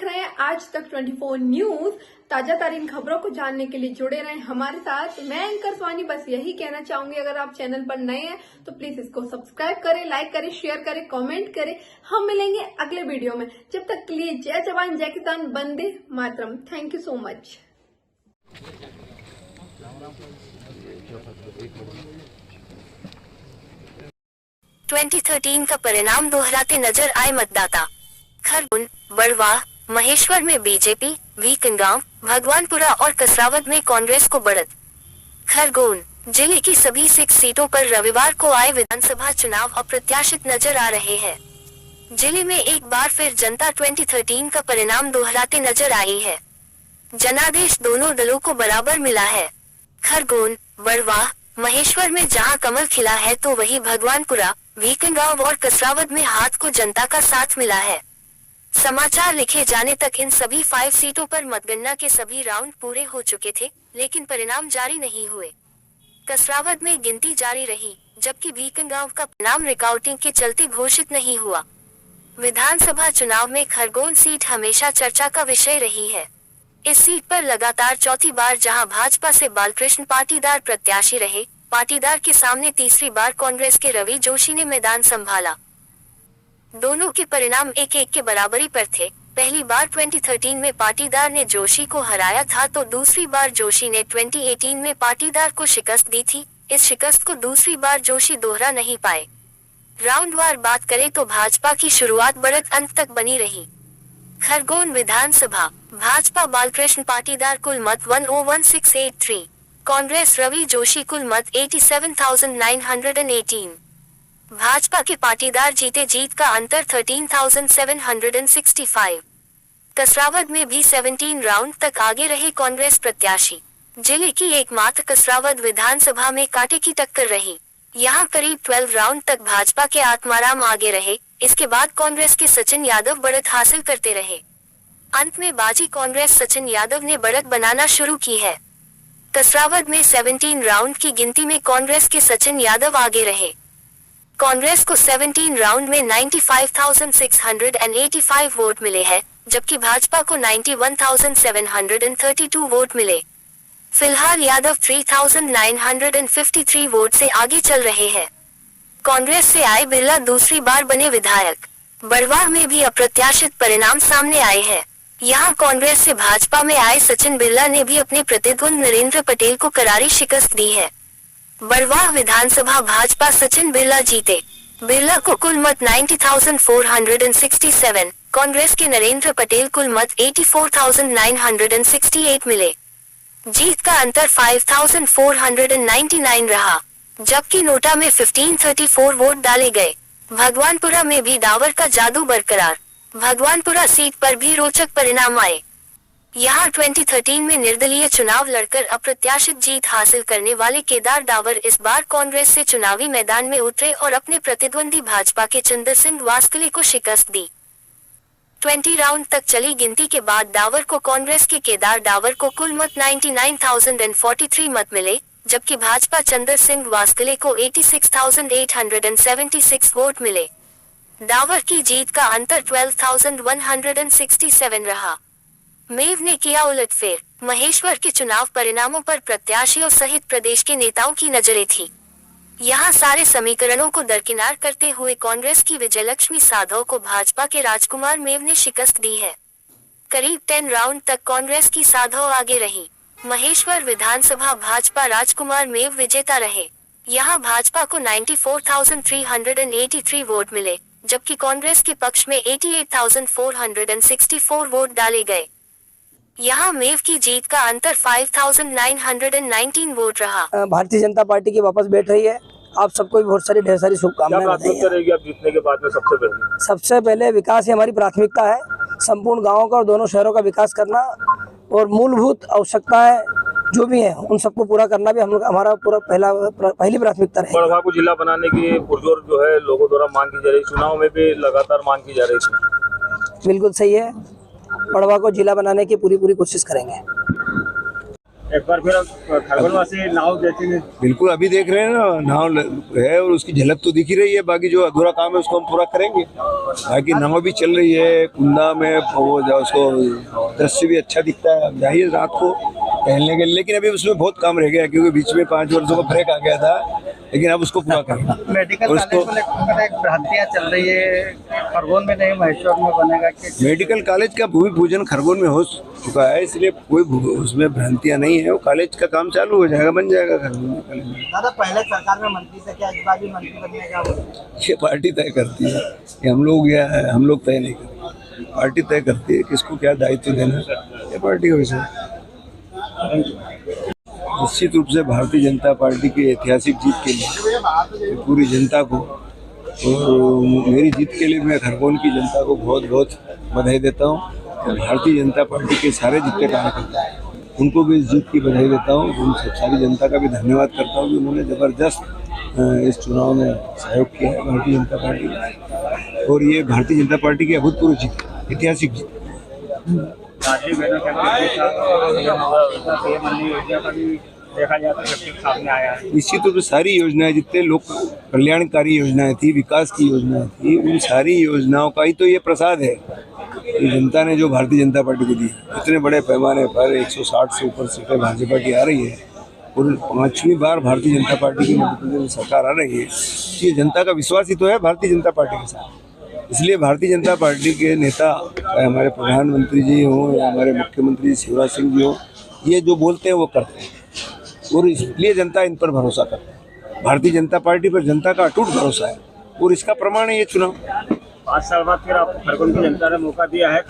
रहे हैं आज तक 24 न्यूज। ताजा तरीन खबरों को जानने के लिए जुड़े रहें हमारे साथ। मैं एंकर स्वानी बस यही कहना चाहूंगी, अगर आप चैनल पर नए हैं तो प्लीज इसको सब्सक्राइब करें, लाइक करें, शेयर करें, कमेंट करें। हम मिलेंगे अगले वीडियो में। जब तक के लिए जय जवान जय किसान, वंदे मातरम। Thank you so much. 2013 का परिणाम दोहराते नजर आए मतदाता। खरगोन, बड़वा, महेश्वर में बीजेपी, भीकंगांव, भगवानपुरा और कसरावद में कांग्रेस को बढ़त। खरगोन जिले की सभी 6 सीटों पर रविवार को आए विधानसभा चुनाव अप्रत्याशित नजर आ रहे हैं। जिले में एक बार फिर जनता 2013 का परिणाम दोहराते नजर आई है। जनादेश दोनों दलों को बराबर मिला है। खरगोन, बड़वा, महेश्वर में जहां कमल खिला है तो वहीं भगवानपुरा, भीकंगांव और कसरावद में हाथ को जनता का साथ मिला है। समाचार लिखे जाने तक इन सभी 5 सीटों पर मतगणना के सभी राउंड पूरे हो चुके थे, लेकिन परिणाम जारी नहीं हुए। कसरावद में गिनती जारी रही, जबकि भीकंगांव का परिणाम रिकाउटिंग के चलते घोषित नहीं हुआ। विधानसभा चुनाव में खरगोन सीट हमेशा चर्चा का विषय रही है। इस सीट पर लगातार चौथी बार जहां भाजपा से बालकृष्ण पाटीदार प्रत्याशी रहे, पाटीदार के सामने तीसरी बार कांग्रेस के रवि जोशी ने मैदान संभाला। दोनों के परिणाम 1-1 के बराबरी पर थे। पहली बार 2013 में पाटीदार ने जोशी को हराया था तो दूसरी बार जोशी ने 2018 में पाटीदार को शिकस्त दी थी। इस शिकस्त को दूसरी बार जोशी दोहरा नहीं पाए। राउंडवार बात करें तो भाजपा की शुरुआत बढ़त अंत तक बनी रही। खरगोन विधानसभा, भाजपा बालकृष्ण पाटीदार कुल मत 101683, कांग्रेस रवि जोशी कुल मत 87,918। भाजपा के पाटीदार जीते, जीत का अंतर 13,765। कसरावद में भी 17 राउंड तक आगे रहे कांग्रेस प्रत्याशी। जिले की एकमात्र कसरावद विधानसभा में कांटे की टक्कर रही। यहां करीब 12 राउंड तक भाजपा के आत्माराम आगे रहे। इसके बाद कांग्रेस के सचिन यादव बढ़त हासिल करते रहे। अंत में बाजी कांग्रेस सचिन यादव ने बढ़त बनाना शुरू की है। कसरावद में 17 राउंड की गिनती में कांग्रेस के सचिन यादव आगे रहे। कांग्रेस को 17 राउंड में 95,685 वोट मिले हैं, जबकि भाजपा को 91,732 वोट मिले। फिलहाल यादव 3,953 वोट से आगे चल रहे हैं। कांग्रेस से आए बिरला दूसरी बार बने विधायक। बड़वा में भी अप्रत्याशित परिणाम सामने आए हैं। यहां कांग्रेस से भाजपा में आए सचिन बिरला ने भी अपने प्रतिद्वंद नरेंद्र पटेल को करारी शिकस्त दी है। बड़वा विधानसभा भाजपा सचिन बिरला जीते। बिरला को कुल मत 90,467, कांग्रेस के नरेंद्र पटेल कुल मत 84,968 मिले। जीत का अंतर 5,499 रहा, जबकि नोटा में 1534 वोट डाले गए। भगवानपुरा में भी दावर का जादू बरकरार। भगवानपुरा सीट पर भी रोचक परिणाम आए। यहां 2013 में निर्दलीय चुनाव लड़कर अप्रत्याशित जीत हासिल करने वाले केदार डावर इस बार कांग्रेस से चुनावी मैदान में उतरे और अपने प्रतिद्वंदी भाजपा के चंद्र सिंह वास्कले को शिकस्त दी। 20 राउंड तक चली गिनती के बाद डावर को कांग्रेस के केदार डावर को कुल मत 99,043 मत मिले, जबकि भाजपा चंद्र सिंह वास्कले को 86,876 वोट मिले। डावर की जीत का अंतर 12,167 रहा। मेव ने किया उलटफेर। महेश्वर के चुनाव परिणामों पर प्रत्याशियों सहित प्रदेश के नेताओं की नजरें थी। यहां सारे समीकरणों को दरकिनार करते हुए कांग्रेस की विजयलक्ष्मी साधव को भाजपा के राजकुमार मेव ने शिकस्त दी है। करीब 10 राउंड तक कांग्रेस की साधव आगे रही। महेश्वर विधानसभा भाजपा राजकुमार मेव विजेता रहे। यहां भाजपा को 94,383 वोट मिले, जबकि कांग्रेस के पक्ष में 88,464 वोट डाले गए। यहां मेव की जीत का अंतर 5,919 वोट रहा। भारतीय जनता पार्टी की वापस बैठ रही है। आप सबको भी बहुत सारी ढेर सारी शुभकामनाएं करेगी आप जीतने के बाद में। सबसे पहले विकास ही हमारी प्राथमिकता है। संपूर्ण गाँव का और दोनों शहरों का विकास करना और मूलभूत आवश्यकताएं जो भी है उन सबको पूरा करना भी हम लोग हमारा पहली प्राथमिकता है। बड़वा को जिला बनाने की पुरजोर जो है लोगों द्वारा मांग की जा रही, चुनाव में भी लगातार मांग की जा रही थी। बिल्कुल सही है। बड़वा को जिला बनाने की पूरी कोशिश करेंगे। एक बार फिर खरगोनवासी नाव देखेंगे। बिल्कुल, अभी देख रहे हैं ना, नाव है और उसकी झलक तो दिख ही रही है। बाकी जो अधूरा काम है उसको हम पूरा करेंगे। बाकी नाव भी चल रही है कुंदा में, वो उसको दृश्य भी अच्छा दिखता है। जाइए रात को टहलने के लिए, लेकिन अभी उसमें बहुत काम रह गया क्योंकि बीच में 5 वर्षों का ब्रेक आ गया था, लेकिन अब उसको पूरा करेंगे। मेडिकल कॉलेज को लेकर एक भ्रांतियां चल रही है, खरगोन में नहीं महेश्वर में बनेगा। मेडिकल कॉलेज का भूमि पूजन खरगोन में हो चुका है, इसलिए कोई उसमें भ्रांतियां नहीं है। वो कॉलेज का काम चालू हो जाएगा, बन जाएगा खरगोन में कॉलेज। दादा पहले सरकार में मंत्री थे, क्या इस बार भी मंत्री बनने का? ये पार्टी तय करती है कि हम लोग तय नहीं करते। पार्टी तय करती है किसको क्या दायित्व देना, ये पार्टी का विषय। निश्चित रूप से भारतीय जनता पार्टी की ऐतिहासिक जीत के लिए पूरी जनता को और मेरी जीत के लिए मैं खरगोन की जनता को बहुत बहुत बधाई देता हूँ। भारतीय जनता पार्टी के सारे जितने कार्यकर्ता हैं उनको भी इस जीत की बधाई देता हूँ। उन सारी जनता का भी धन्यवाद करता हूँ कि उन्होंने ज़बरदस्त इस चुनाव में सहयोग किया है भारतीय जनता पार्टी का। और ये भारतीय जनता पार्टी की अभूतपूर्व जीत, ऐतिहासिक जीत। देखा जाए तो सबके सामने आया है। निश्चित रूप से सारी योजनाएं, जितने लोग कल्याणकारी योजनाएं थी, विकास की योजनाएं थी, उन सारी योजनाओं का ही तो ये प्रसाद है कि जनता ने जो भारतीय जनता पार्टी को दी। इतने बड़े पैमाने पर 160 से ऊपर सीटें भाजपा की आ रही है और 5वीं बार भारतीय जनता पार्टी की मध्य प्रदेश में सरकार आ रही है। ये जनता का विश्वास ही तो है भारतीय जनता पार्टी के साथ। इसलिए भारतीय जनता पार्टी के नेता, हमारे प्रधानमंत्री जी हों या हमारे मुख्यमंत्री शिवराज सिंह जी हों, ये जो बोलते हैं वो करते हैं और इसलिए जनता इन पर भरोसा करती है। भारतीय जनता पार्टी पर जनता का अटूट भरोसा है और इसका प्रमाण है ये चुनाव। 5 साल बाद फिर आप खरगोन की जनता ने मौका दिया है,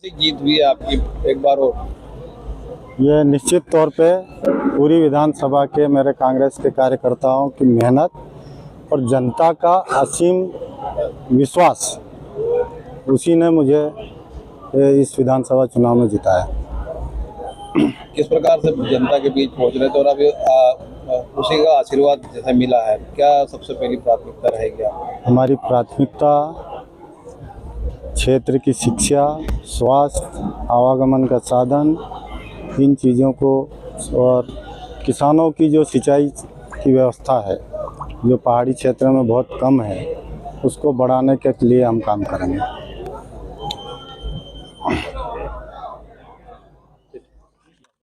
जीत हुई है आपकी एक बार और। ये निश्चित तौर पे पूरी विधानसभा के मेरे कांग्रेस के कार्यकर्ताओं की मेहनत और जनता का असीम विश्वास, उसी ने मुझे इस विधानसभा चुनाव में जिताया। किस प्रकार से जनता के बीच पहुंच रहे थे और अभी उसी का आशीर्वाद जैसे मिला है, क्या सबसे पहली प्राथमिकता रहेगी आपकी? हमारी प्राथमिकता क्षेत्र की शिक्षा, स्वास्थ्य, आवागमन का साधन, इन चीज़ों को, और किसानों की जो सिंचाई की व्यवस्था है जो पहाड़ी क्षेत्र में बहुत कम है, उसको बढ़ाने के लिए हम काम करेंगे।